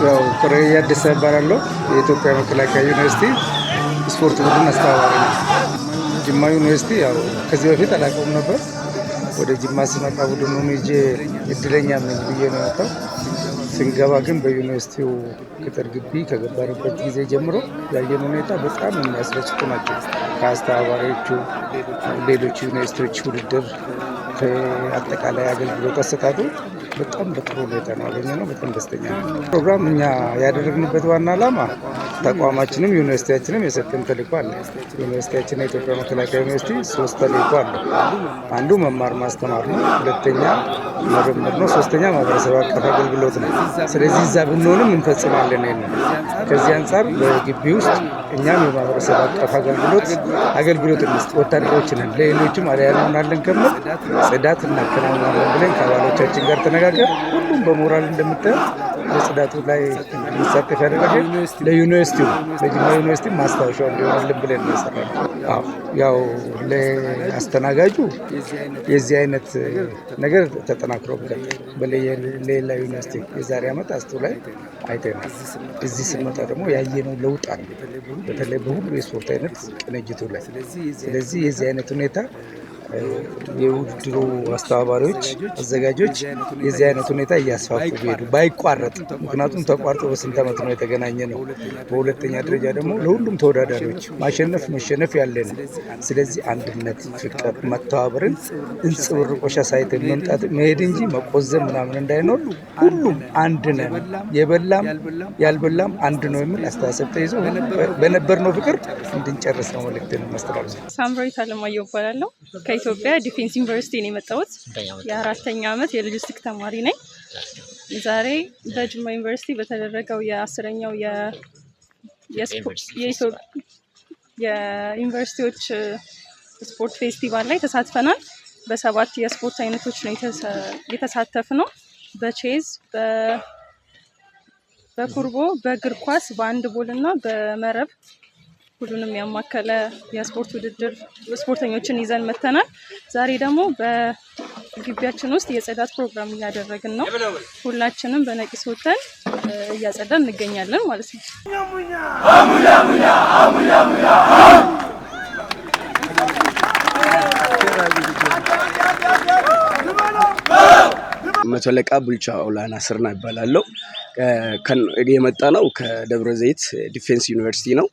ያው ኮሬያ አዲስ አበባራለሁ የኢትዮጵያ መከላከያ ዩኒቨርሲቲ ስፖርት ቡድን አስተባባሪ ነው። ጅማ ዩኒቨርሲቲ ያው ከዚህ በፊት አላውቀውም ነበር። ወደ ጅማ ስመጣ ቡድኑን ይዤ እድለኛ ነኝ ብዬ ነው የመጣው። ስንገባ ግን በዩኒቨርሲቲው ቅጥር ግቢ ከገባንበት ጊዜ ጀምሮ ያየን ሁኔታ በጣም የሚያስደስቱ ናቸው። ከአስተባባሪዎቹ ሌሎች ዩኒቨርሲቲዎች ውድድር አጠቃላይ አገልግሎት አሰጣጡ በጣም በጥሩ ሁኔታ ነው ያገኘነው። በጣም ደስተኛ ነን። ፕሮግራም እኛ ያደረግንበት ዋና ዓላማ ተቋማችንም ዩኒቨርሲቲያችንም የሰጠን ተልዕኮ አለ። ዩኒቨርሲቲያችን የኢትዮጵያ መከላከያ ዩኒቨርሲቲ 3 ተልዕኮ አለ። አንዱ መማር ማስተማር ነው፣ ሁለተኛ ምርምር ነው፣ ሶስተኛ ማህበረሰብ አቀፍ አገልግሎት ነው። ስለዚህ እዛ ብንሆንም እንፈጽማለን። ከዚህ አንጻር በግቢ ውስጥ እኛም የማህበረሰብ አቀፍ አገልግሎት እንስጥ፣ ወታደሮች ነን፣ ለሌሎችም አርአያ እንሆናለን ከሚል ጽዳት እናከናውናለን ብለን ከአባሎቻችን ጋር ተነጋገር። ሁሉም በሞራል እንደምታየው በጽዳቱ ላይ እንዲሳተፍ ያደረገ ለዩኒቨርሲቲው ለጅማ ዩኒቨርሲቲ ማስታወሻ እንዲሆንልን ብለን ነው የሰራነው። ያው ለአስተናጋጁ የዚህ አይነት ነገር ተጠናክሮ ቢቀጥል በሌላ ዩኒቨርሲቲ የዛሬ ዓመት አስቱ ላይ አይተናል። እዚህ ስንመጣ ደግሞ ያየነው ለውጥ አለ፣ በተለይ በሁሉ የስፖርት አይነት ቅንጅቱ ላይ። ስለዚህ የዚህ አይነት ሁኔታ የውድድሩ አስተባባሪዎች አዘጋጆች የዚህ አይነት ሁኔታ እያስፋፉ ቢሄዱ ባይቋረጥ፣ ምክንያቱም ተቋርጦ በስንት ዓመት ነው የተገናኘ ነው። በሁለተኛ ደረጃ ደግሞ ለሁሉም ተወዳዳሪዎች ማሸነፍ መሸነፍ ያለ ነው። ስለዚህ አንድነት፣ ፍቅር፣ መተባበርን እንጽብርቆሽ ሳይተን መምጣት መሄድ እንጂ መቆዘም ምናምን እንዳይኖር ሁሉም አንድ ነን፣ የበላም ያልበላም አንድ ነው የሚል አስተሳሰብ ተይዞ በነበርነው ፍቅር እንድንጨርስ ነው መልእክት ነው ማስተላለፍ። ሳምራዊት አለማየሁ እባላለሁ። ከኢትዮጵያ ዲፌንስ ዩኒቨርሲቲ ነው የመጣሁት። የ4ኛ ዓመት የሎጂስቲክ ተማሪ ነኝ። ዛሬ በጅማ ዩኒቨርሲቲ በተደረገው የ10ኛው የዩኒቨርሲቲዎች ስፖርት ፌስቲቫል ላይ ተሳትፈናል። በ7 የስፖርት አይነቶች ነው የተሳተፍነው። በቼዝ፣ በኩርቦ፣ በእግር ኳስ፣ በአንድ ቦል እና በመረብ ሁሉንም ያማከለ የስፖርት ውድድር ስፖርተኞችን ይዘን መተናል። ዛሬ ደግሞ በግቢያችን ውስጥ የጽዳት ፕሮግራም እያደረግን ነው። ሁላችንም በነቂስ ወጥተን እያጸዳን እንገኛለን ማለት ነው። መተለቃ ቡልቻ ኦላና ስርና ይባላል። የመጣ ነው ከደብረ ዘይት ዲፌንስ ዩኒቨርሲቲ ነው።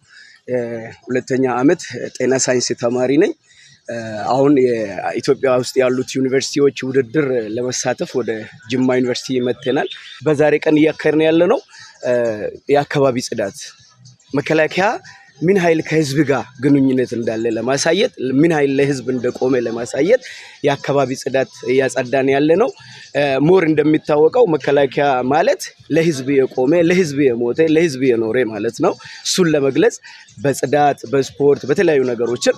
2ኛ ዓመት ጤና ሳይንስ ተማሪ ነኝ። አሁን የኢትዮጵያ ውስጥ ያሉት ዩኒቨርሲቲዎች ውድድር ለመሳተፍ ወደ ጅማ ዩኒቨርሲቲ መጥተናል። በዛሬ ቀን እያከርን ያለ ነው የአካባቢ ጽዳት። መከላከያ ምን ኃይል ከህዝብ ጋር ግንኙነት እንዳለ ለማሳየት፣ ምን ኃይል ለህዝብ እንደቆመ ለማሳየት የአካባቢ ጽዳት እያጸዳን ያለ ነው። ሞር እንደሚታወቀው መከላከያ ማለት ለህዝብ የቆመ ለህዝብ የሞተ ለህዝብ የኖረ ማለት ነው። እሱን ለመግለጽ በጽዳት በስፖርት በተለያዩ ነገሮችን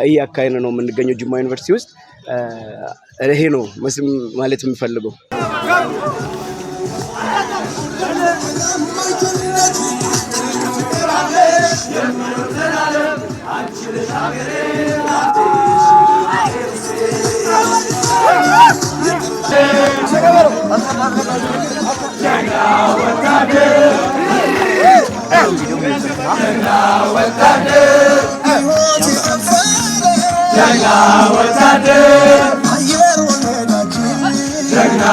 እያካሄድን ነው የምንገኘው ጅማ ዩኒቨርሲቲ ውስጥ። ይሄ ነው ማለት የምፈልገው። ጀግና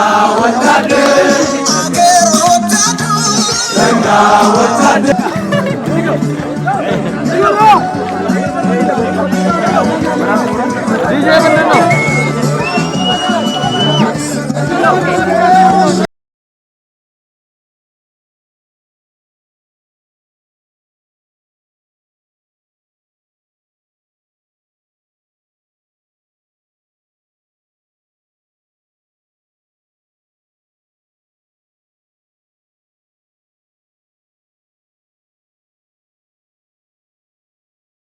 ወታደር